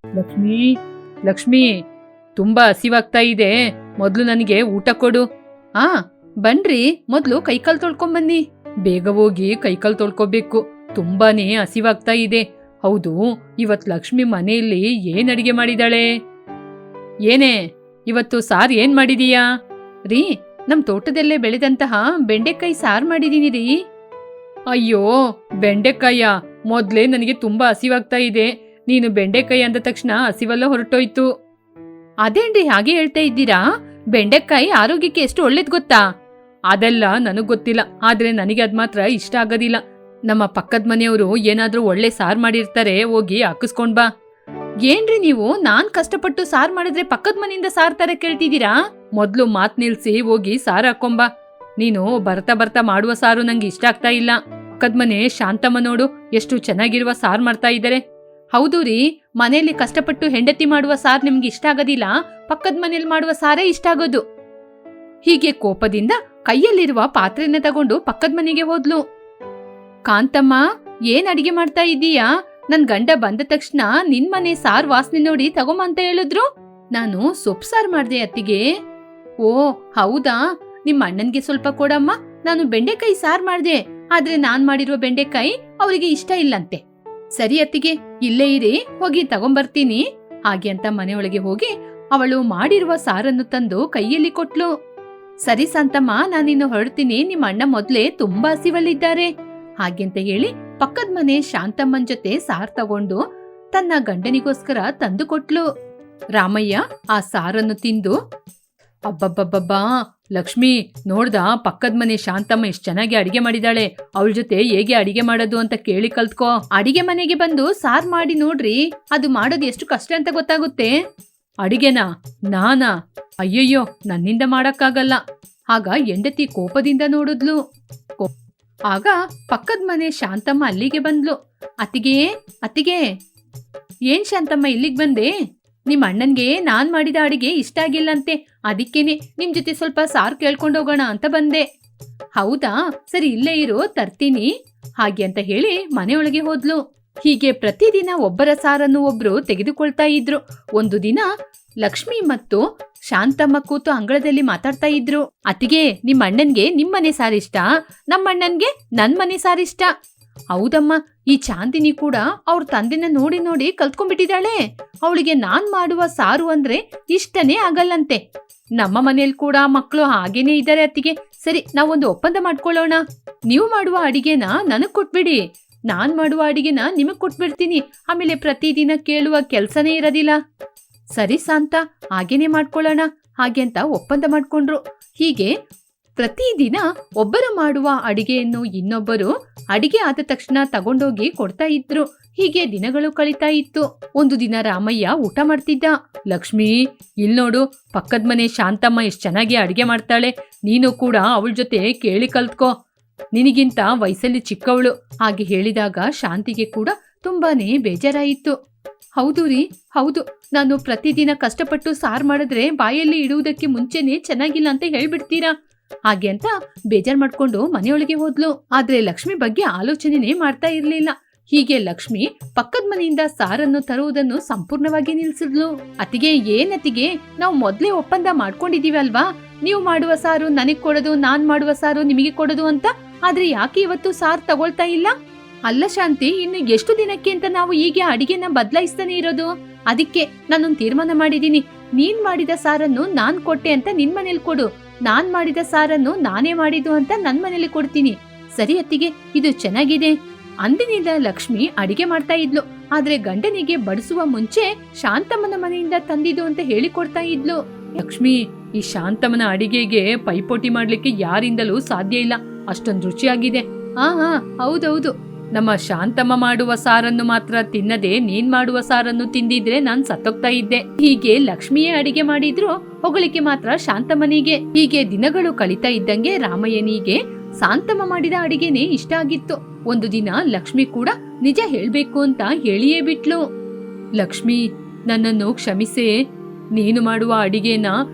ಲಕ್ಷ್ಮೀ, ಲಕ್ಷ್ಮೀ, ತುಂಬಾ ಹಸಿವಾಗ್ತಾ ಇದೆ, ಮೊದ್ಲು ನನಗೆ ಊಟ ಕೊಡು. ಆ ಬನ್ರಿ, ಮೊದ್ಲು ಕೈಕಾಲು ತೊಳ್ಕೊಂಬನ್ನಿ. ಬೇಗ ಹೋಗಿ ಕೈಕಾಲು ತೊಳ್ಕೊಬೇಕು, ತುಂಬಾನೇ ಹಸಿವಾಗ್ತಾ ಇದೆ. ಹೌದು, ಇವತ್ ಲಕ್ಷ್ಮಿ ಮನೆಯಲ್ಲಿ ಏನ್ ಅಡಿಗೆ ಮಾಡಿದಾಳೆ? ಏನೇ ಇವತ್ತು ಸಾರ್ ಏನ್ ಮಾಡಿದೀಯಾ? ರೀ, ನಮ್ ತೋಟದಲ್ಲೇ ಬೆಳೆದಂತಹ ಬೆಂಡೆಕಾಯಿ ಸಾರ್ ಮಾಡಿದೀನಿ ರೀ. ಅಯ್ಯೋ, ಬೆಂಡೆಕಾಯ? ಮೊದ್ಲೇ ನನಗೆ ತುಂಬಾ ಹಸಿವಾಗ್ತಾ ಇದೆ, ನೀನು ಬೆಂಡೆಕಾಯಿ ಅಂದ ತಕ್ಷಣ ಹಸಿವೆಲ್ಲ ಹೊರಟೋಯ್ತು. ಅದೇನ್ರಿ ಹಾಗೆ ಹೇಳ್ತಾ ಇದ್ದೀರಾ? ಬೆಂಡೆಕಾಯಿ ಆರೋಗ್ಯಕ್ಕೆ ಎಷ್ಟು ಒಳ್ಳೇದ್ ಗೊತ್ತಾ? ಅದೆಲ್ಲ ನನಗ್ ಗೊತ್ತಿಲ್ಲ, ಆದ್ರೆ ನನಗೆ ಅದ್ ಮಾತ್ರ ಇಷ್ಟ ಆಗೋದಿಲ್ಲ. ನಮ್ಮ ಪಕ್ಕದ ಮನೆಯವರು ಏನಾದ್ರೂ ಒಳ್ಳೆ ಸಾರ್ ಮಾಡಿರ್ತಾರೆ, ಹೋಗಿ ಹಾಕಿಸ್ಕೊಂಡ್ ಬಾ. ಏನ್ರಿ ನೀವು, ನಾನ್ ಕಷ್ಟಪಟ್ಟು ಸಾರ್ ಮಾಡಿದ್ರೆ ಪಕ್ಕದ ಮನೆಯಿಂದ ಸಾರ್ ತರ ಕೇಳ್ತಿದ್ದೀರಾ? ಮೊದ್ಲು ಮಾತ್ ನಿಲ್ಸಿ ಹೋಗಿ ಸಾರ್ ಹಾಕೊಂಬಾ. ನೀನು ಬರ್ತಾ ಬರ್ತಾ ಮಾಡುವ ಸಾರು ನಂಗೆ ಇಷ್ಟ ಆಗ್ತಾ ಇಲ್ಲ. ಪಕ್ಕದ ಮನೆ ಶಾಂತಮ್ಮ ನೋಡು, ಎಷ್ಟು ಚೆನ್ನಾಗಿರುವ ಸಾರ್ ಮಾಡ್ತಾ ಇದ್ದಾರೆ. ಹೌದು ರೀ, ಮನೆಯಲ್ಲಿ ಕಷ್ಟಪಟ್ಟು ಹೆಂಡತಿ ಮಾಡುವ ಸಾರ್ ನಿಮ್ಗೆ ಇಷ್ಟ ಆಗೋದಿಲ್ಲ, ಪಕ್ಕದ ಮನೇಲಿ ಮಾಡುವ ಸಾರೇ ಇಷ್ಟ ಆಗೋದು. ಹೀಗೆ ಕೋಪದಿಂದ ಕೈಯಲ್ಲಿರುವ ಪಾತ್ರೆನ ತಗೊಂಡು ಪಕ್ಕದ ಮನೆಗೆ ಹೋದ್ಲು. ಕಾಂತಮ್ಮ, ಏನ್ ಅಡಿಗೆ ಮಾಡ್ತಾ ಇದ್ದೀಯಾ? ನನ್ ಗಂಡ ಬಂದ ತಕ್ಷಣ ನಿನ್ ಮನೆ ಸಾರ್ ವಾಸನೆ ನೋಡಿ ತಗೊಂಬ ಅಂತ ಹೇಳಿದ್ರು. ನಾನು ಸೊಪ್ಪು ಸಾರ್ ಮಾಡ್ದೆ ಅತ್ತಿಗೆ. ಓ ಹೌದಾ, ನಿಮ್ ಅಣ್ಣನ್ಗೆ ಸ್ವಲ್ಪ ಕೊಡಮ್ಮ, ನಾನು ಬೆಂಡೆಕಾಯಿ ಸಾರ್ ಮಾಡ್ದೆ, ಆದ್ರೆ ನಾನ್ ಮಾಡಿರುವ ಬೆಂಡೆಕಾಯಿ ಅವರಿಗೆ ಇಷ್ಟ ಇಲ್ಲಂತೆ. ಸರಿ ಅತ್ತಿಗೆ, ಇಲ್ಲೇ ಇರಿ, ಹೋಗಿ ತಗೊಂಬರ್ತೀನಿ. ಹಾಗೆ ಅಂತ ಮನೆಯೊಳಗೆ ಹೋಗಿ ಅವಳು ಮಾಡಿರುವ ಸಾರನ್ನು ತಂದು ಕೈಯಲ್ಲಿ ಕೊಟ್ಲು. ಸರಿ ಶಾಂತಮ್ಮ, ನಾನಿನ್ನು ಹೊರಡ್ತೀನಿ, ನಿಮ್ಮ ಅಣ್ಣ ಮೊದ್ಲೇ ತುಂಬಾ ಹಸಿವಲ್ಲಿದ್ದಾರೆ. ಹಾಗೆಂತ ಹೇಳಿ ಪಕ್ಕದ ಮನೆ ಶಾಂತಮ್ಮನ್ ಜೊತೆ ಸಾರ್ ತಗೊಂಡು ತನ್ನ ಗಂಡನಿಗೋಸ್ಕರ ತಂದು ಕೊಟ್ಲು. ರಾಮಯ್ಯ ಆ ಸಾರನ್ನು ತಿಂದು, ಅಬ್ಬಬ್ಬಬ್ಬಬ್ಬಾ ಲಕ್ಷ್ಮಿ, ನೋಡ್ದ ಪಕ್ಕದ ಮನೆ ಶಾಂತಮ್ಮ ಎಷ್ಟ್ ಚೆನ್ನಾಗಿ ಅಡಿಗೆ ಮಾಡಿದಾಳೆ, ಅವಳ ಜೊತೆ ಹೇಗೆ ಅಡಿಗೆ ಮಾಡೋದು ಅಂತ ಕೇಳಿ ಕಲ್ತ್ಕೋ. ಅಡಿಗೆ ಮನೆಗೆ ಬಂದು ಸಾರ್ ಮಾಡಿ ನೋಡ್ರಿ, ಅದು ಮಾಡೋದು ಎಷ್ಟು ಕಷ್ಟ ಅಂತ ಗೊತ್ತಾಗುತ್ತೆ. ಅಡಿಗೆನಾ? ನಾನಾ? ಅಯ್ಯಯ್ಯೋ, ನನ್ನಿಂದ ಮಾಡಕ್ಕಾಗಲ್ಲ. ಆಗ ಹೆಂಡತಿ ಕೋಪದಿಂದ ನೋಡಿದ್ಲು. ಆಗ ಪಕ್ಕದ ಮನೆ ಶಾಂತಮ್ಮ ಅಲ್ಲಿಗೆ ಬಂದ್ಲು. ಅತ್ತಿಗೆ, ಅತ್ತಿಗೆ. ಏನ್ ಶಾಂತಮ್ಮ ಇಲ್ಲಿಗೆ ಬಂದೆ? ನಿಮ್ ಅಣ್ಣನ್ಗೆ ನಾನ್ ಮಾಡಿದ ಅಡಿಗೆ ಇಷ್ಟ ಆಗಿಲ್ಲಂತೆ, ಅದಕ್ಕೇನೆ ನಿಮ್ ಜೊತೆ ಸ್ವಲ್ಪ ಸಾರ್ ಕೇಳ್ಕೊಂಡೋಗೋಣ ಅಂತ ಬಂದೆ. ಹೌದಾ, ಸರಿ ಇಲ್ಲೇ ಇರು, ತರ್ತೀನಿ. ಹಾಗೆ ಅಂತ ಹೇಳಿ ಮನೆಯೊಳಗೆ ಹೋದ್ಲು. ಹೀಗೆ ಪ್ರತಿದಿನ ಒಬ್ಬರ ಸಾರನ್ನು ಒಬ್ರು ತೆಗೆದುಕೊಳ್ತಾ ಇದ್ರು. ಒಂದು ದಿನ ಲಕ್ಷ್ಮಿ ಮತ್ತು ಶಾಂತಮ್ಮ ಕೂತು ಅಂಗಳದಲ್ಲಿ ಮಾತಾಡ್ತಾ ಇದ್ರು. ಅತ್ತಿಗೆ, ನಿಮ್ ಅಣ್ಣನ್ಗೆ ನಿಮ್ಮನೆ ಸಾರಿಷ್ಟ, ನಮ್ಮಣ್ಣನ್ಗೆ ನನ್ ಮನೆ ಸಾರಿಷ್ಟ. ಹೌದಮ್ಮ, ಈ ಚಾಂದಿನಿ ಕೂಡ ಅವ್ರ ತಂದೆನ ನೋಡಿ ನೋಡಿ ಕಲ್ತ್ಕೊಂಡ್ಬಿಟ್ಟಿದ್ದಾಳೆ. ಅವಳಿಗೆ ನಾನ್ ಮಾಡುವ ಸಾರು ಅಂದ್ರೆ ಇಷ್ಟನೇ ಆಗಲ್ಲಂತೆ. ನಮ್ಮ ಮನೇಲಿ ಕೂಡ ಮಕ್ಕಳು ಹಾಗೇನೇ ಇದ್ದಾರೆ ಅತ್ತಿಗೆ. ಸರಿ, ನಾವೊಂದು ಒಪ್ಪಂದ ಮಾಡ್ಕೊಳ್ಳೋಣ. ನೀವು ಮಾಡುವ ಅಡಿಗೆನ ನನಗ್ ಕೊಟ್ಬಿಡಿ, ನಾನ್ ಮಾಡುವ ಅಡಿಗೆನ ನಿಮಗ್ ಕೊಟ್ಬಿಡ್ತೀನಿ. ಆಮೇಲೆ ಪ್ರತಿದಿನ ಕೇಳುವ ಕೆಲ್ಸನೇ ಇರೋದಿಲ್ಲ. ಸರಿ ಶಾಂತ, ಹಾಗೇನೆ ಮಾಡ್ಕೊಳ್ಳೋಣ. ಹಾಗೆ ಅಂತ ಒಪ್ಪಂದ ಮಾಡ್ಕೊಂಡ್ರು. ಹೀಗೆ ಪ್ರತಿದಿನ ಒಬ್ಬರು ಮಾಡುವ ಅಡಿಗೆಯನ್ನು ಇನ್ನೊಬ್ಬರು ಅಡಿಗೆ ಆದ ತಕ್ಷಣ ತಗೊಂಡೋಗಿ ಕೊಡ್ತಾ ಇದ್ರು. ಹೀಗೆ ದಿನಗಳು ಕಳೀತಾ ಇತ್ತು. ಒಂದು ದಿನ ರಾಮಯ್ಯ ಊಟ ಮಾಡ್ತಿದ್ದ. ಲಕ್ಷ್ಮೀ, ಇಲ್ ನೋಡು, ಪಕ್ಕದ ಮನೆ ಶಾಂತಮ್ಮ ಎಷ್ಟ್ ಚೆನ್ನಾಗಿ ಅಡಿಗೆ ಮಾಡ್ತಾಳೆ, ನೀನು ಕೂಡ ಅವಳ ಜೊತೆ ಕೇಳಿ ಕಲ್ತ್ಕೋ, ನಿನಗಿಂತ ವಯಸ್ಸಲ್ಲಿ ಚಿಕ್ಕವಳು. ಹಾಗೆ ಹೇಳಿದಾಗ ಶಾಂತಿಗೆ ಕೂಡ ತುಂಬಾನೇ ಬೇಜಾರಾಯಿತು. ಹೌದು ರೀ, ಹೌದು, ನಾನು ಪ್ರತಿದಿನ ಕಷ್ಟಪಟ್ಟು ಸಾರ್ ಮಾಡಿದ್ರೆ ಬಾಯಲ್ಲಿ ಇಡುವುದಕ್ಕೆ ಮುಂಚೆನೆ ಚೆನ್ನಾಗಿಲ್ಲ ಅಂತ ಹೇಳ್ಬಿಡ್ತೀರಾ. ಹಾಗೆ ಅಂತ ಬೇಜಾರ್ ಮಾಡ್ಕೊಂಡು ಮನೆಯೊಳಗೆ ಹೋದ್ಲು. ಆದ್ರೆ ಲಕ್ಷ್ಮಿ ಬಗ್ಗೆ ಆಲೋಚನೆನೇ ಮಾಡ್ತಾ ಇರ್ಲಿಲ್ಲ. ಹೀಗೆ ಲಕ್ಷ್ಮಿ ಪಕ್ಕದ ಮನೆಯಿಂದ ಸಾರನ್ನು ತರುವುದನ್ನು ಸಂಪೂರ್ಣವಾಗಿ ನಿಲ್ಸಿದ್ಲು. ಅತಿಗೆ, ಏನತಿಗೆ, ನಾವು ಮೊದ್ಲೇ ಒಪ್ಪಂದ ಮಾಡ್ಕೊಂಡಿದೀವಿ ಅಲ್ವಾ, ನೀವು ಮಾಡುವ ಸಾರು ನನಗ್ ಕೊಡೋದು, ನಾನ್ ಮಾಡುವ ಸಾರು ನಿಮಗೆ ಕೊಡೋದು ಅಂತ. ಆದ್ರೆ ಯಾಕೆ ಇವತ್ತು ಸಾರ್ ತಗೊಳ್ತಾ ಇಲ್ಲ? ಅಲ್ಲ ಶಾಂತಿ, ಇನ್ನು ಎಷ್ಟು ದಿನಕ್ಕೆ ಅಂತ ನಾವು ಹೀಗೆ ಅಡಿಗೆನ ಬದಲಾಯಿಸ್ತಾನೆ ಇರೋದು? ಅದಕ್ಕೆ ನಾನೊಂದು ತೀರ್ಮಾನ ಮಾಡಿದೀನಿ. ನೀನ್ ಮಾಡಿದ ಸಾರನ್ನು ನಾನ್ ಕೊಟ್ಟೆ ಅಂತ ನಿನ್ ಮನೇಲಿ ಕೊಡು, ನಾನ್ ಮಾಡಿದ ಸಾರನ್ನು ನಾನೇ ಮಾಡಿದ್ದು ಅಂತ ನನ್ ಮನೇಲಿ ಕೊಡ್ತೀನಿ. ಸರಿ ಅತ್ತಿಗೆ, ಇದು ಚೆನ್ನಾಗಿದೆ. ಅಂದಿನಿಂದ ಲಕ್ಷ್ಮಿ ಅಡಿಗೆ ಮಾಡ್ತಾ ಇದ್ಲು. ಆದ್ರೆ ಗಂಡನಿಗೆ ಬಡಿಸುವ ಮುಂಚೆ ಶಾಂತಮ್ಮನ ಮನೆಯಿಂದ ತಂದಿದ್ದು ಅಂತ ಹೇಳಿಕೊಡ್ತಾ ಇದ್ಲು. ಲಕ್ಷ್ಮಿ, ಈ ಶಾಂತಮ್ಮನ ಅಡಿಗೆಗೆ ಪೈಪೋಟಿ ಮಾಡ್ಲಿಕ್ಕೆ ಯಾರಿಂದಲೂ ಸಾಧ್ಯ ಇಲ್ಲ, ಅಷ್ಟೊಂದು ರುಚಿಯಾಗಿದೆ. ಹಾ, ಹೌದೌದು. ನಮ್ಮ ಶಾಂತಮ್ಮ ಮಾಡುವ ಸಾರನ್ನು ಮಾತ್ರ ತಿನ್ನದೆ ನೀನ್ ಮಾಡುವ ಸಾರನ್ನು ತಿಂದಿದ್ರೆ ನಾನ್ ಸತ್ತೋಗ್ತಾ ಇದ್ದೆ. ಹೀಗೆ ಲಕ್ಷ್ಮಿಯೇ ಅಡಿಗೆ ಮಾಡಿದ್ರು, ಹೊಗಳಿಕೆ ಮಾತ್ರ ಶಾಂತಮ್ಮನಿಗೆ. ಹೀಗೆ ದಿನಗಳು ಕಳೀತಾ ಇದ್ದಂಗೆ ರಾಮಯ್ಯನಿಗೆ ಶಾಂತಮ್ಮ ಮಾಡಿದ ಅಡಿಗೆನೇ ಇಷ್ಟ ಆಗಿತ್ತು. ಒಂದು ದಿನ ಲಕ್ಷ್ಮಿ ಕೂಡ ನಿಜ ಹೇಳ್ಬೇಕು ಅಂತ ಹೇಳಿಯೇ ಬಿಟ್ಲು. ಲಕ್ಷ್ಮಿ, ನನ್ನನ್ನು ಕ್ಷಮಿಸೆ. ನೀನು ಮಾಡುವ ಅಡಿಗೆನ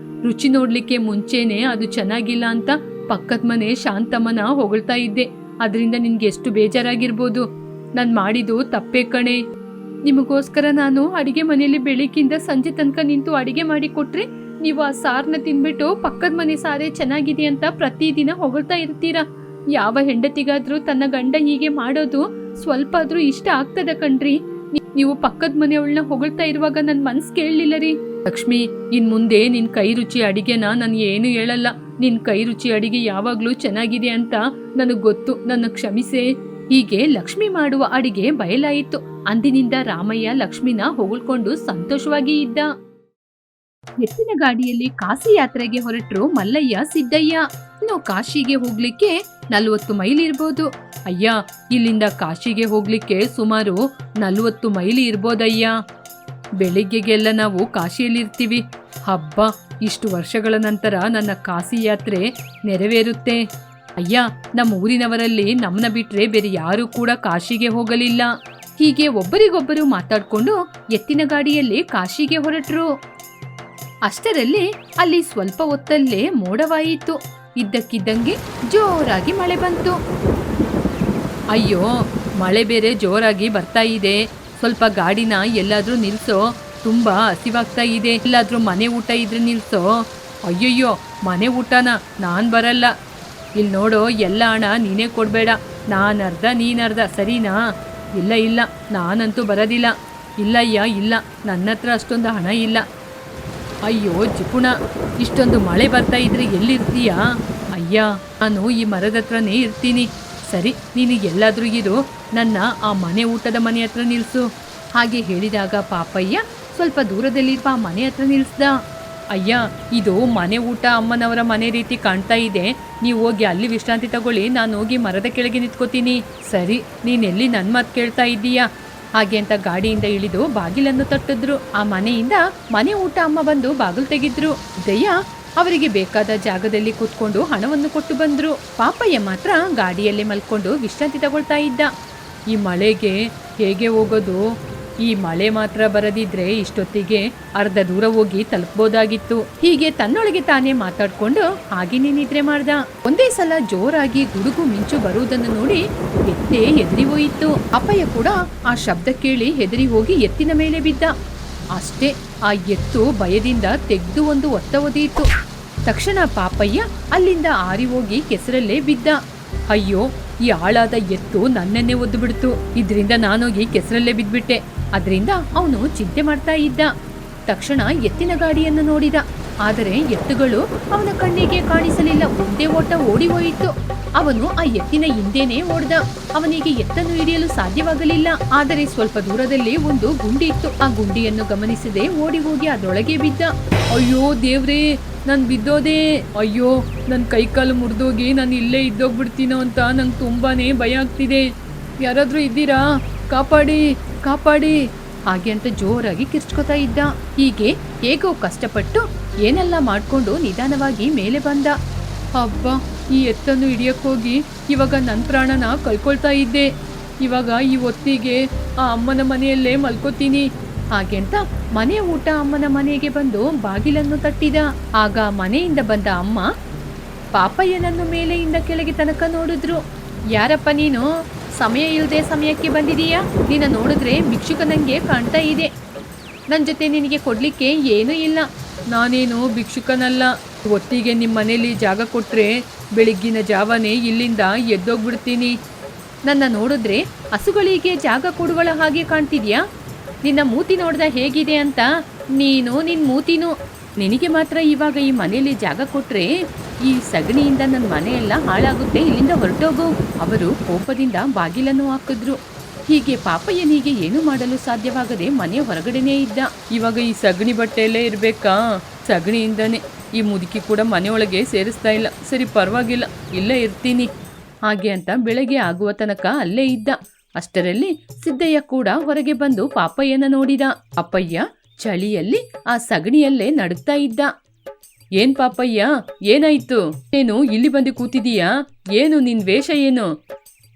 ರುಚಿ ನೋಡ್ಲಿಕ್ಕೆ ಮುಂಚೆನೆ ಅದು ಚೆನ್ನಾಗಿಲ್ಲ ಅಂತ ಪಕ್ಕದ ಮನೆ ಶಾಂತಮ್ಮನ ಹೊಗಳ್ತಾ ಇದ್ದೆ. ಅದರಿಂದ ನಿನ್ಗೆ ಎಷ್ಟು ಬೇಜಾರಾಗಿರ್ಬೋದು. ನಾನ್ ಮಾಡಿದ್ದು ತಪ್ಪೇ ಕಣೆ. ನಿಮಗೋಸ್ಕರ ನಾನು ಅಡಿಗೆ ಮನೆಯಲ್ಲಿ ಬೆಳಿಗ್ಗಿಂದ ಸಂಜೆ ತನಕ ನಿಂತು ಅಡಿಗೆ ಮಾಡಿ ಕೊಟ್ರೆ ನೀವು ಆ ಸಾರ್ನ ತಿನ್ಬಿಟ್ಟು ಪಕ್ಕದ ಮನೆ ಸಾರೇ ಚೆನ್ನಾಗಿದೆ ಅಂತ ಪ್ರತಿದಿನ ಹೊಗಳ್ತಾ ಇರ್ತೀರಾ. ಯಾವ ಹೆಂಡತಿಗಾದ್ರೂ ತನ್ನ ಗಂಡ ಹೀಗೆ ಮಾಡೋದು ಸ್ವಲ್ಪ ಆದ್ರೂ ಇಷ್ಟ ಆಗ್ತದ ಕಣ್ರಿ. ನೀವು ಪಕ್ಕದ ಮನೆಯವಳನ್ನ ಹೊಗಳ್ತಾ ಇರುವಾಗ ನನ್ ಮನ್ಸ್ ಕೇಳಲಿಲ್ಲ ರೀ. ಲಕ್ಷ್ಮಿ, ಇನ್ ಮುಂದೆ ನಿನ್ ಕೈ ರುಚಿ ಅಡಿಗೆನ ನಾನು ಏನು ಹೇಳಲ್ಲ. ನಿನ್ ಕೈ ರುಚಿ ಅಡಿಗೆ ಯಾವಾಗ್ಲೂ ಚೆನ್ನಾಗಿದೆ ಅಂತ ನನಗ್ ಗೊತ್ತು, ನನ್ನ ಕ್ಷಮಿಸೆ. ಹೀಗೆ ಲಕ್ಷ್ಮಿ ಮಾಡುವ ಅಡಿಗೆ ಬಯಲಾಯಿತು. ಅಂದಿನಿಂದ ರಾಮಯ್ಯ ಲಕ್ಷ್ಮಿನ ಹೊಗಳ್ಕೊಂಡು ಸಂತೋಷವಾಗಿ ಇದ್ದ. ಎತ್ತಿನ ಗಾಡಿಯಲ್ಲಿ ಕಾಶಿ ಯಾತ್ರೆಗೆ ಹೊರಟ್ರು ಮಲ್ಲಯ್ಯ ಸಿದ್ದಯ್ಯ. ಇನ್ನು ಕಾಶಿಗೆ ಹೋಗ್ಲಿಕ್ಕೆ 40 ಮೈಲಿ ಇರ್ಬೋದು. ಅಯ್ಯ, ಇಲ್ಲಿಂದ ಕಾಶಿಗೆ ಹೋಗ್ಲಿಕ್ಕೆ ಸುಮಾರು 40 ಮೈಲಿ ಇರ್ಬೋದಯ್ಯ. ಬೆಳಿಗ್ಗೆಗೆಲ್ಲ ನಾವು ಕಾಶಿಯಲ್ಲಿರ್ತೀವಿ. ಹಬ್ಬ, ಇಷ್ಟು ವರ್ಷಗಳ ನಂತರ ನನ್ನ ಕಾಶಿ ಯಾತ್ರೆ ನೆರವೇರುತ್ತೆ. ಅಯ್ಯ, ನಮ್ಮ ಊರಿನವರಲ್ಲಿ ನಮ್ಮನ್ನ ಬಿಟ್ರೆ ಬೇರೆ ಯಾರು ಕೂಡ ಕಾಶಿಗೆ ಹೋಗಲಿಲ್ಲ. ಹೀಗೆ ಒಬ್ಬರಿಗೊಬ್ಬರು ಮಾತಾಡ್ಕೊಂಡು ಎತ್ತಿನ ಗಾಡಿಯಲ್ಲಿ ಕಾಶಿಗೆ ಹೊರಟ್ರು. ಅಷ್ಟರಲ್ಲಿ ಅಲ್ಲಿ ಸ್ವಲ್ಪ ಹೊತ್ತಲ್ಲೇ ಮೋಡವಾಯಿತು. ಇದ್ದಕ್ಕಿದ್ದಂಗೆ ಜೋರಾಗಿ ಮಳೆ ಬಂತು. ಅಯ್ಯೋ, ಮಳೆ ಬೇರೆ ಜೋರಾಗಿ ಬರ್ತಾ ಇದೆ. ಸ್ವಲ್ಪ ಗಾಡಿನ ಎಲ್ಲಾದ್ರೂ ನಿಲ್ಸೋ, ತುಂಬಾ ಹಸಿವಾಗ್ತಾ ಇದೆ. ಎಲ್ಲಾದ್ರೂ ಮನೆ ಊಟ ಇದ್ರೆ ನಿಲ್ಸೋ. ಅಯ್ಯಯ್ಯೋ, ಮನೆ ಊಟನ ನಾನ್ ಬರಲ್ಲ. ಇಲ್ಲಿ ನೋಡೋ, ಎಲ್ಲ ಹಣ ನೀನೇ ಕೊಡ್ಬೇಡ, ನಾನು ಅರ್ಧ ನೀನರ್ಧ, ಸರಿನಾ? ಇಲ್ಲ ಇಲ್ಲ, ನಾನಂತೂ ಬರೋದಿಲ್ಲ. ಇಲ್ಲಯ್ಯ ಇಲ್ಲ, ನನ್ನ ಹತ್ರ ಅಷ್ಟೊಂದು ಹಣ ಇಲ್ಲ. ಅಯ್ಯೋ ಜಿಪುಣ, ಇಷ್ಟೊಂದು ಮಳೆ ಬರ್ತಾ ಇದ್ರೆ ಎಲ್ಲಿರ್ತೀಯಾ? ಅಯ್ಯ, ನಾನು ಈ ಮರದ ಹತ್ರನೇ ಇರ್ತೀನಿ. ಸರಿ, ನೀನು ಎಲ್ಲಾದ್ರೂ ಇರು, ನನ್ನ ಆ ಮನೆ ಊಟದ ಮನೆ ಹತ್ರ ನಿಲ್ಸು. ಹಾಗೆ ಹೇಳಿದಾಗ ಪಾಪಯ್ಯ ಸ್ವಲ್ಪ ದೂರದಲ್ಲಿರುವ ಆ ಮನೆ ಹತ್ರ ನಿಲ್ಸ್ದ. ಅಯ್ಯ, ಇದು ಮನೆ ಊಟ ಅಮ್ಮನವರ ಮನೆ ರೀತಿ ಕಾಣ್ತಾ ಇದೆ. ನೀವು ಹೋಗಿ ಅಲ್ಲಿ ವಿಶ್ರಾಂತಿ ತಗೊಳ್ಳಿ, ನಾನು ಹೋಗಿ ಮರದ ಕೆಳಗೆ ನಿಂತ್ಕೋತೀನಿ. ಸರಿ, ನೀನೆಲ್ಲಿ ನನ್ನ ಮಾತು ಕೇಳ್ತಾ ಇದ್ದೀಯಾ? ಹಾಗೆ ಅಂತ ಗಾಡಿಯಿಂದ ಇಳಿದು ಬಾಗಿಲನ್ನು ತಟ್ಟಿದ್ರು. ಆ ಮನೆಯಿಂದ ಮನೆ ಊಟ ಅಮ್ಮ ಬಂದು ಬಾಗಿಲು ತೆಗಿದ್ರು. ದಯ್ಯ ಅವರಿಗೆ ಬೇಕಾದ ಜಾಗದಲ್ಲಿ ಕೂತ್ಕೊಂಡು ಹಣವನ್ನು ಕೊಟ್ಟು ಬಂದ್ರು. ಪಾಪಯ್ಯ ಮಾತ್ರ ಗಾಡಿಯಲ್ಲಿ ಮಲ್ಕೊಂಡು ವಿಶ್ರಾಂತಿ ತಗೊಳ್ತಾ ಇದ್ದ. ಈ ಮಳೆಗೆ ಹೇಗೆ ಹೋಗೋದು? ಈ ಮಳೆ ಮಾತ್ರ ಬರದಿದ್ರೆ ಇಷ್ಟೊತ್ತಿಗೆ ಅರ್ಧ ದೂರ ಹೋಗಿ ತಲುಪಬಹುದಾಗಿತ್ತು. ಹೀಗೆ ತನ್ನೊಳಗೆ ತಾನೇ ಮಾತಾಡ್ಕೊಂಡು ಹಾಗೇನೇ ನಿದ್ರೆ ಮಾಡ್ದ. ಒಂದೇ ಸಲ ಜೋರಾಗಿ ಗುಡುಗು ಮಿಂಚು ಬರುವುದನ್ನು ನೋಡಿ ಎತ್ತೇ ಹೆದರಿ ಹೋಯಿತು. ಅಪ್ಪಯ್ಯ ಕೂಡ ಆ ಶಬ್ದ ಕೇಳಿ ಹೆದರಿ ಹೋಗಿ ಎತ್ತಿನ ಮೇಲೆ ಬಿದ್ದ. ಅಷ್ಟೇ, ಆ ಎತ್ತು ಭಯದಿಂದ ತೆಗೆದು ಒಂದು ಒತ್ತ ಒದೆಯಿತು. ತಕ್ಷಣ ಪಾಪಯ್ಯ ಅಲ್ಲಿಂದ ಆರಿ ಹೋಗಿ ಕೆಸರಲ್ಲೇ ಬಿದ್ದ. ಅಯ್ಯೋ, ಈ ಆಳಾದ ಎತ್ತು ನನ್ನನ್ನೇ ಒದ್ದು ಬಿಡ್ತು. ಇದರಿಂದ ನಾನೋಗಿ ಕೆಸರಲ್ಲೇ ಬಿದ್ಬಿಟ್ಟೆ. ಅದರಿಂದ ಅವನು ಚಿಂತೆ ಮಾಡ್ತಾ ಇದ್ದ. ತಕ್ಷಣ ಎತ್ತಿನ ಗಾಡಿಯನ್ನು ನೋಡಿದ. ಆದರೆ ಎತ್ತುಗಳು ಅವನ ಕಣ್ಣಿಗೆ ಕಾಣಿಸಲಿಲ್ಲ. ಒಂದೇ ಓಟ ಓಡಿ ಹೋಯಿತು. ಅವನು ಆ ಎತ್ತಿನ ಹಿಂದೆನೇ ಓಡ್ದ. ಅವನಿಗೆ ಎತ್ತನ್ನು ಹಿಡಿಯಲು ಸಾಧ್ಯವಾಗಲಿಲ್ಲ. ಆದರೆ ಸ್ವಲ್ಪ ದೂರದಲ್ಲಿ ಒಂದು ಗುಂಡಿ ಇತ್ತು. ಆ ಗುಂಡಿಯನ್ನು ಗಮನಿಸದೆ ಓಡಿ ಹೋಗಿ ಅದರೊಳಗೆ ಬಿದ್ದ. ಅಯ್ಯೋ ದೇವ್ರೇ, ನಾನು ಬಿದ್ದೋದೆ. ಅಯ್ಯೋ, ನನ್ನ ಕೈಕಾಲು ಮುರಿದೋಗಿ ನಾನು ಇಲ್ಲೇ ಇದ್ದೋಗ್ಬಿಡ್ತೀನೋ ಅಂತ ನಂಗೆ ತುಂಬಾನೇ ಭಯ ಆಗ್ತಿದೆ. ಯಾರಾದ್ರೂ ಇದ್ದೀರಾ? ಕಾಪಾಡಿ ಕಾಪಾಡಿ. ಹಾಗೆ ಅಂತ ಜೋರಾಗಿ ಕಿರ್ಚ್ಕೋತಾ ಇದ್ದ. ಹೀಗೆ ಹೇಗೋ ಕಷ್ಟಪಟ್ಟು ಏನೆಲ್ಲ ಮಾಡ್ಕೊಂಡು ನಿಧಾನವಾಗಿ ಮೇಲೆ ಬಂದ. ಹಬ್ಬ, ಈ ಎತ್ತನ್ನು ಹಿಡಿಯಕ್ಕೋಗಿ ಇವಾಗ ನನ್ನ ಪ್ರಾಣನ ಕಳ್ಕೊಳ್ತಾ ಇದ್ದೆ. ಇವಾಗ ಈ ಹೊತ್ತಿಗೆ ಆ ಅಮ್ಮನ ಮನೆಯಲ್ಲೇ ಮಲ್ಕೋತೀನಿ. ಹಾಗೆ ಅಂತ ಮನೆ ಊಟ ಅಮ್ಮನ ಮನೆಗೆ ಬಂದು ಬಾಗಿಲನ್ನು ತಟ್ಟಿದ. ಆಗ ಮನೆಯಿಂದ ಬಂದ ಅಮ್ಮ ಪಾಪಯ್ಯನನ್ನು ಮೇಲೆಯಿಂದ ಕೆಳಗೆ ತನಕ ನೋಡಿದ್ರು. ಯಾರಪ್ಪ ನೀನು? ಸಮಯ ಇಲ್ಲದೆ ಸಮಯಕ್ಕೆ ಬಂದಿದೀಯಾ? ನಿನ್ನ ನೋಡಿದ್ರೆ ಭಿಕ್ಷುಕನಂಗೆ ಕಾಣ್ತಾ ಇದೆ. ನನ್ನ ಜೊತೆ ನಿನಗೆ ಕೊಡ್ಲಿಕ್ಕೆ ಏನೂ ಇಲ್ಲ. ನಾನೇನು ಭಿಕ್ಷುಕನಲ್ಲ. ಒತ್ತಿಗೆ ನಿಮ್ಮ ಮನೇಲಿ ಜಾಗ ಕೊಟ್ರೆ ಬೆಳಿಗ್ಗಿನ ಜಾವನೇ ಇಲ್ಲಿಂದ ಎದ್ದೋಗ್ಬಿಡ್ತೀನಿ. ನನ್ನ ನೋಡಿದ್ರೆ ಹಸುಗಳಿಗೆ ಜಾಗ ಕೊಡುವಳ ಹಾಗೆ ಕಾಣ್ತಿದ್ಯಾ? ನಿನ್ನ ಮೂತಿ ನೋಡ್ದ ಹೇಗಿದೆ ಅಂತ. ನಿನ್ನ ಮೂತಿನೂ. ನಿನಗೆ ಮಾತ್ರ ಇವಾಗ ಈ ಮನೆಯಲ್ಲಿ ಜಾಗ ಕೊಟ್ರೆ ಈ ಸಗಣಿಯಿಂದ ನನ್ನ ಮನೆಯೆಲ್ಲ ಹಾಳಾಗುತ್ತೆ. ಇಲ್ಲಿಂದ ಹೊರಟೋಗು. ಅವರು ಕೋಪದಿಂದ ಬಾಗಿಲನ್ನು ಹಾಕಿದ್ರು. ಹೀಗೆ ಪಾಪಯ್ಯನಿಗೆ ಏನು ಮಾಡಲು ಸಾಧ್ಯವಾಗದೆ ಮನೆ ಹೊರಗಡೆನೇ ಇದ್ದ. ಇವಾಗ ಈ ಸಗಣಿ ಬಟ್ಟೆಯಲ್ಲೇ ಇರಬೇಕಾ? ಸಗಣಿಯಿಂದನೇ ಈ ಮುದುಕಿ ಕೂಡ ಮನೆಯೊಳಗೆ ಸೇರಿಸ್ತಾ ಇಲ್ಲ. ಸರಿ, ಪರವಾಗಿಲ್ಲ, ಇಲ್ಲೇ ಇರ್ತೀನಿ. ಹಾಗೆ ಅಂತ ಬೆಳಗ್ಗೆ ಆಗುವ ತನಕ ಅಲ್ಲೇ ಇದ್ದ. ಅಷ್ಟರಲ್ಲಿ ಸಿದ್ದಯ್ಯ ಕೂಡ ಹೊರಗೆ ಬಂದು ಪಾಪಯ್ಯನ ನೋಡಿದ. ಅಪ್ಪಯ್ಯ ಚಳಿಯಲ್ಲಿ ಆ ಸಗಣಿಯಲ್ಲೇ ನಡುಗ್ತಾ ಇದ್ದ. ಏನ್ ಪಾಪಯ್ಯ, ಏನಾಯ್ತು? ಏನು ಇಲ್ಲಿ ಬಂದು ಕೂತಿದೀಯಾ? ಏನು ನಿನ್ ವೇಷ?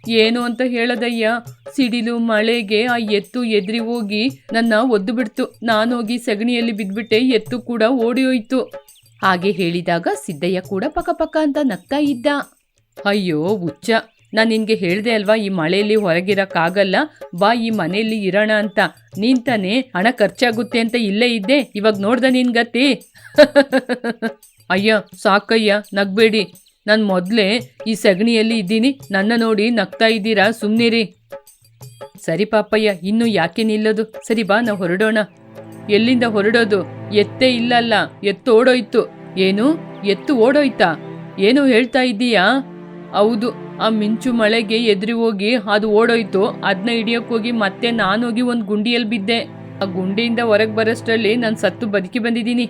ಏನು ಅಂತ ಹೇಳದಯ್ಯ. ಸಿಡಿಲು ಮಳೆಗೆ ಆ ಎತ್ತು ಎದ್ರಿ ಹೋಗಿ ನನ್ನ ಒದ್ದು ಬಿಡ್ತು. ನಾನೋಗಿ ಸಗಣಿಯಲ್ಲಿ ಬಿದ್ಬಿಟ್ಟೆ. ಎತ್ತು ಕೂಡ ಓಡಿ ಹೋಯ್ತು. ಹಾಗೆ ಹೇಳಿದಾಗ ಸಿದ್ದಯ್ಯ ಕೂಡ ಪಕ್ಕ ಪಕ್ಕ ಅಂತ ನಗ್ತಾ ಇದ್ದ. ಅಯ್ಯೋ ಹುಚ್ಚ, ನಾನು ನಿನ್ಗೆ ಹೇಳ್ದೆ ಅಲ್ವಾ ಈ ಮಳೆಯಲ್ಲಿ ಹೊರಗಿರಕ್ಕಾಗಲ್ಲ, ಬಾ ಈ ಮನೆಯಲ್ಲಿ ಇರೋಣ ಅಂತ. ನೀನ್ ತಾನೇ ಹಣ ಖರ್ಚಾಗುತ್ತೆ ಅಂತ ಇಲ್ಲೇ ಇದ್ದೆ, ಇವಾಗ ನೋಡ್ದ ನಿನ್ ಗತಿ. ಅಯ್ಯ ಸಾಕಯ್ಯ, ನಗ್ಬೇಡಿ. ನಾನು ಮೊದಲೇ ಈ ಸಗಣಿಯಲ್ಲಿ ಇದ್ದೀನಿ, ನನ್ನ ನೋಡಿ ನಗ್ತಾ ಇದ್ದೀರಾ, ಸುಮ್ಮನಿರಿ. ಸರಿ ಪಾಪಯ್ಯ, ಇನ್ನು ಯಾಕೆ ನಿಲ್ಲೋದು? ಸರಿ ಬಾ, ನಾವು ಹೊರಡೋಣ. ಎಲ್ಲಿಂದ ಹೊರಡೋದು? ಎತ್ತೇ ಇಲ್ಲಲ್ಲ, ಎತ್ತು ಓಡೋಯ್ತು. ಏನು? ಎತ್ತು ಓಡೋಯ್ತಾ? ಏನು ಹೇಳ್ತಾ ಇದ್ದೀಯಾ? ಹೌದು, ಆ ಮಿಂಚು ಮಳೆಗೆ ಎದುರಿ ಹೋಗಿ ಅದು ಓಡೋಯ್ತು. ಅದನ್ನ ಹಿಡಿಯೋಕ್ಕೋಗಿ ಮತ್ತೆ ನಾನೋಗಿ ಒಂದು ಗುಂಡಿಯಲ್ಲಿ ಬಿದ್ದೆ. ಆ ಗುಂಡಿಯಿಂದ ಹೊರಗೆ ಬರೋಷ್ಟರಲ್ಲಿ ನಾನು ಸತ್ತು ಬದುಕಿ ಬಂದಿದ್ದೀನಿ.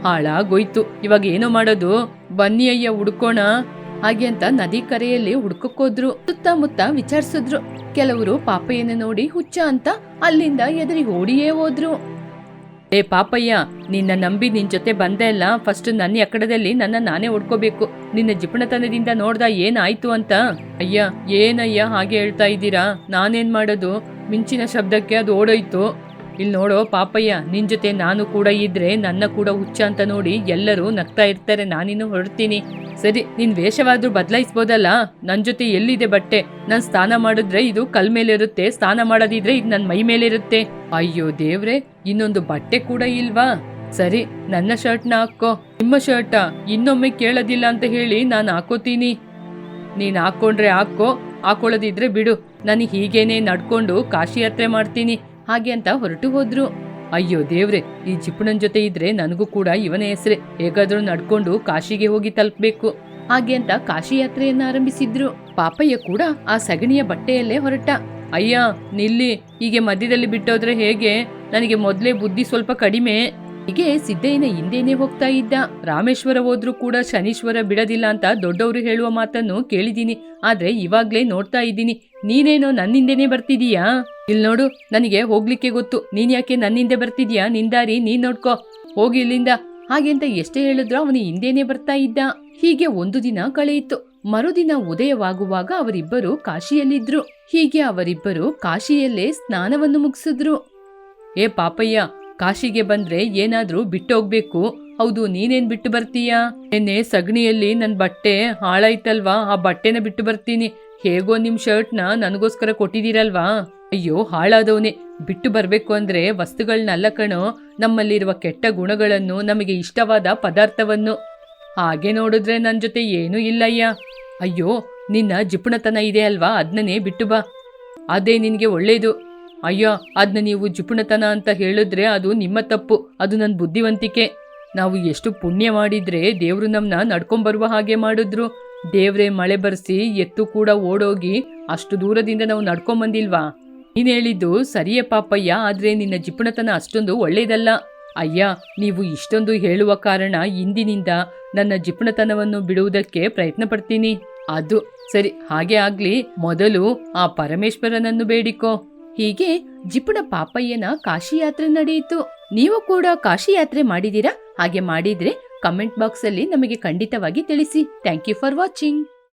ಹಾಳಾಗೋಯ್ತು. ಇವಾಗ ಏನೋ ಮಾಡೋದು? ಬನ್ನಿ ಅಯ್ಯ ಹುಡ್ಕೋಣ. ಹಾಗೆ ಅಂತ ನದಿ ಕರೆಯಲ್ಲಿ ಹುಡ್ಕೋಕೋದ್ರು. ಸುತ್ತಮುತ್ತ ವಿಚಾರಿಸಿದ್ರು. ಕೆಲವರು ಪಾಪಯ್ಯನ ನೋಡಿ ಹುಚ್ಚ ಅಂತ ಅಲ್ಲಿಂದ ಎದುರಿ ಓಡಿಯೇ ಹೋದ್ರು. ಏ ಪಾಪಯ್ಯ, ನಿನ್ನ ನಂಬಿ ನಿನ್ ಜೊತೆ ಬಂದೆ ಅಲ್ಲ, ಫಸ್ಟ್ ನನ್ನ ಎಕ್ಕಡದಲ್ಲಿ ನನ್ನ ನಾನೇ ಹೊಡ್ಕೋಬೇಕು. ನಿನ್ನ ಜಿಪಣತನದಿಂದ ನೋಡ್ದ ಏನಾಯ್ತು ಅಂತ. ಅಯ್ಯ ಏನಯ್ಯ ಹಾಗೆ ಹೇಳ್ತಾ ಇದ್ದೀರಾ? ನಾನೇನ್ ಮಾಡೋದು? ಮಿಂಚಿನ ಶಬ್ದಕ್ಕೆ ಅದು ಓಡೋಯ್ತು. ಇಲ್ಲಿ ನೋಡೋ ಪಾಪಯ್ಯ, ನಿನ್ ಜೊತೆ ನಾನು ಕೂಡ ಇದ್ರೆ ನನ್ನ ಕೂಡ ಹುಚ್ಚ ಅಂತ ನೋಡಿ ಎಲ್ಲರೂ ನಗ್ತಾ ಇರ್ತಾರೆ. ನಾನಿನ್ನು ಹೊರಡ್ತೀನಿ. ಸರಿ, ನಿನ್ ವೇಷವಾದ್ರೂ ಬದಲಾಯಿಸ್ಬೋದಲ್ಲ. ನನ್ ಜೊತೆ ಎಲ್ಲಿದೆ ಬಟ್ಟೆ? ನಾನ್ ಸ್ನಾನ ಮಾಡಿದ್ರೆ ಇದು ಕಲ್ ಮೇಲೆ ಇರುತ್ತೆ, ಸ್ನಾನ ಮಾಡೋದಿದ್ರೆ ಇದು ನನ್ ಮೈ ಮೇಲೆ ಇರುತ್ತೆ. ಅಯ್ಯೋ ದೇವ್ರೆ, ಇನ್ನೊಂದು ಬಟ್ಟೆ ಕೂಡ ಇಲ್ವಾ? ಸರಿ, ನನ್ನ ಶರ್ಟ್ನ ಹಾಕೋ. ನಿಮ್ಮ ಶರ್ಟಾ? ಇನ್ನೊಮ್ಮೆ ಕೇಳೋದಿಲ್ಲ ಅಂತ ಹೇಳಿ ನಾನು ಹಾಕೋತೀನಿ. ನೀನ್ ಹಾಕೊಂಡ್ರೆ ಹಾಕೋ, ಹಾಕೊಳ್ಳೋದಿದ್ರೆ ಬಿಡು. ನಾನು ಹೀಗೇನೆ ನಡ್ಕೊಂಡು ಕಾಶಿ ಯಾತ್ರೆ ಮಾಡ್ತೀನಿ. ಹಾಗೆ ಅಂತ ಹೊರಟು ಹೋದ್ರು. ಅಯ್ಯೋ ದೇವ್ರೆ, ಈ ಜಿಪುಣನ್ ಜೊತೆ ಇದ್ರೆ ನನಗೂ ಕೂಡ ಇವನ ಹೆಸರೇ. ಹೇಗಾದ್ರೂ ನಡ್ಕೊಂಡು ಕಾಶಿಗೆ ಹೋಗಿ ತಲುಪಬೇಕು. ಹಾಗೆ ಅಂತ ಕಾಶಿ ಯಾತ್ರೆಯನ್ನ ಆರಂಭಿಸಿದ್ರು. ಪಾಪಯ್ಯ ಕೂಡ ಆ ಸಗಣಿಯ ಬಟ್ಟೆಯಲ್ಲೇ ಹೊರಟ. ಅಯ್ಯ ನಿಲ್ಲಿ, ಹೀಗೆ ಮಧ್ಯದಲ್ಲಿ ಬಿಟ್ಟೋದ್ರೆ ಹೇಗೆ? ನನಗೆ ಮೊದ್ಲೇ ಬುದ್ಧಿ ಸ್ವಲ್ಪ ಕಡಿಮೆ. ಹೀಗೆ ಸಿದ್ದಯ್ಯನ ಹಿಂದೇನೆ ಹೋಗ್ತಾ ಇದ್ದ. ರಾಮೇಶ್ವರ ಹೋದ್ರೂ ಕೂಡ ಶನೀಶ್ವರ ಬಿಡೋದಿಲ್ಲ ಅಂತ ದೊಡ್ಡವರು ಹೇಳುವ ಮಾತನ್ನು ಕೇಳಿದೀನಿ. ಆದ್ರೆ ಇವಾಗ್ಲೇ ನೋಡ್ತಾ ಇದ್ದೀನಿ, ನೀನೇನೋ ನನ್ನಿಂದೇನೆ ಬರ್ತಿದೀಯಾ? ಇಲ್ ನೋಡು, ನನಗೆ ಹೋಗ್ಲಿಕ್ಕೆ ಗೊತ್ತು, ನೀನ್ ಯಾಕೆ ನನ್ನಿಂದೆ ಬರ್ತಿದ್ಯಾ? ನಿಂದಾರಿ ನೀನ್ ನೋಡ್ಕೋ, ಹೋಗಿ ಇಲ್ಲಿಂದ. ಹಾಗೆ ಅಂತ ಎಷ್ಟೇ ಹೇಳಿದ್ರು ಅವನು ಹಿಂದೇನೆ ಬರ್ತಾ ಇದ್ದ. ಹೀಗೆ ಒಂದು ದಿನ ಕಳೆಯಿತು. ಮರುದಿನ ಉದಯವಾಗುವಾಗ ಅವರಿಬ್ಬರು ಕಾಶಿಯಲ್ಲಿದ್ರು. ಹೀಗೆ ಅವರಿಬ್ಬರು ಕಾಶಿಯಲ್ಲೇ ಸ್ನಾನವನ್ನು ಮುಗಿಸಿದ್ರು. ಏ ಪಾಪಯ್ಯ, ಕಾಶಿಗೆ ಬಂದ್ರೆ ಏನಾದ್ರೂ ಬಿಟ್ಟೋಗ್ಬೇಕು. ಹೌದು, ನೀನೇನ್ ಬಿಟ್ಟು ಬರ್ತೀಯಾ? ನಿನ್ನೆ ಸಗಣಿಯಲ್ಲಿ ನನ್ ಬಟ್ಟೆ ಹಾಳಾಯ್ತಲ್ವಾ, ಆ ಬಟ್ಟೆನ ಬಿಟ್ಟು ಬರ್ತೀನಿ. ಹೇಗೋ ನಿಮ್ ಶರ್ಟ್ನ ನನಗೋಸ್ಕರ ಕೊಟ್ಟಿದ್ದೀರಲ್ವಾ? ಅಯ್ಯೋ ಹಾಳಾದವನೇ, ಬಿಟ್ಟು ಬರ್ಬೇಕು ಅಂದ್ರೆ ವಸ್ತುಗಳನ್ನಲ್ಲ ಕಣೋ, ನಮ್ಮಲ್ಲಿರುವ ಕೆಟ್ಟ ಗುಣಗಳನ್ನು, ನಮಗೆ ಇಷ್ಟವಾದ ಪದಾರ್ಥವನ್ನು. ಹಾಗೆ ನೋಡಿದ್ರೆ ನನ್ ಜೊತೆ ಏನೂ ಇಲ್ಲಯ್ಯ. ಅಯ್ಯೋ, ನಿನ್ನ ಜಿಪುಣತನ ಇದೆ ಅಲ್ವಾ, ಅದನ್ನೇ ಬಿಟ್ಟು ಬಾ, ಅದೇ ನಿನ್ಗೆ ಒಳ್ಳೇದು. ಅಯ್ಯೋ, ಅದನ್ನ ನೀವು ಜಿಪುಣತನ ಅಂತ ಹೇಳಿದ್ರೆ ಅದು ನಿಮ್ಮ ತಪ್ಪು, ಅದು ನನ್ನ ಬುದ್ಧಿವಂತಿಕೆ. ನಾವು ಎಷ್ಟು ಪುಣ್ಯ ಮಾಡಿದ್ರೆ ದೇವ್ರು ನಮ್ಮನ್ನ ನಡ್ಕೊಂಬರುವ ಹಾಗೆ ಮಾಡಿದ್ರು. ದೇವ್ರೆ ಮಳೆ ಬರ್ಸಿ ಎತ್ತು ಕೂಡ ಓಡೋಗಿ ಅಷ್ಟು ದೂರದಿಂದ ನಾವು ನಡ್ಕೊಂಬಂದಿಲ್ವಾ? ನೀನ್ ಹೇಳಿದ್ದು ಸರಿಯೇ ಪಾಪಯ್ಯ, ಆದ್ರೆ ನಿನ್ನ ಜಿಪುಣತನ ಅಷ್ಟೊಂದು ಒಳ್ಳೇದಲ್ಲ. ಅಯ್ಯ, ನೀವು ಇಷ್ಟೊಂದು ಹೇಳುವ ಕಾರಣ ಇಂದಿನಿಂದ ನನ್ನ ಜಿಪುಣತನವನ್ನು ಬಿಡುವುದಕ್ಕೆ ಪ್ರಯತ್ನ ಪಡ್ತೀನಿ. ಅದು ಸರಿ, ಹಾಗೆ ಆಗ್ಲಿ. ಮೊದಲು ಆ ಪರಮೇಶ್ವರನನ್ನು ಬೇಡಿಕೋ. ಹೀಗೆ ಜಿಪುಣ ಪಾಪಯ್ಯನ ಕಾಶಿ ಯಾತ್ರೆ ನಡೆಯಿತು. ನೀವು ಕೂಡ ಕಾಶಿ ಯಾತ್ರೆ ಮಾಡಿದೀರಾ? ಹಾಗೆ ಮಾಡಿದ್ರೆ ಕಮೆಂಟ್ ಬಾಕ್ಸ್ ಅಲ್ಲಿ ನಮಗೆ ಖಂಡಿತವಾಗಿ ತಿಳಿಸಿ. Thank you for watching.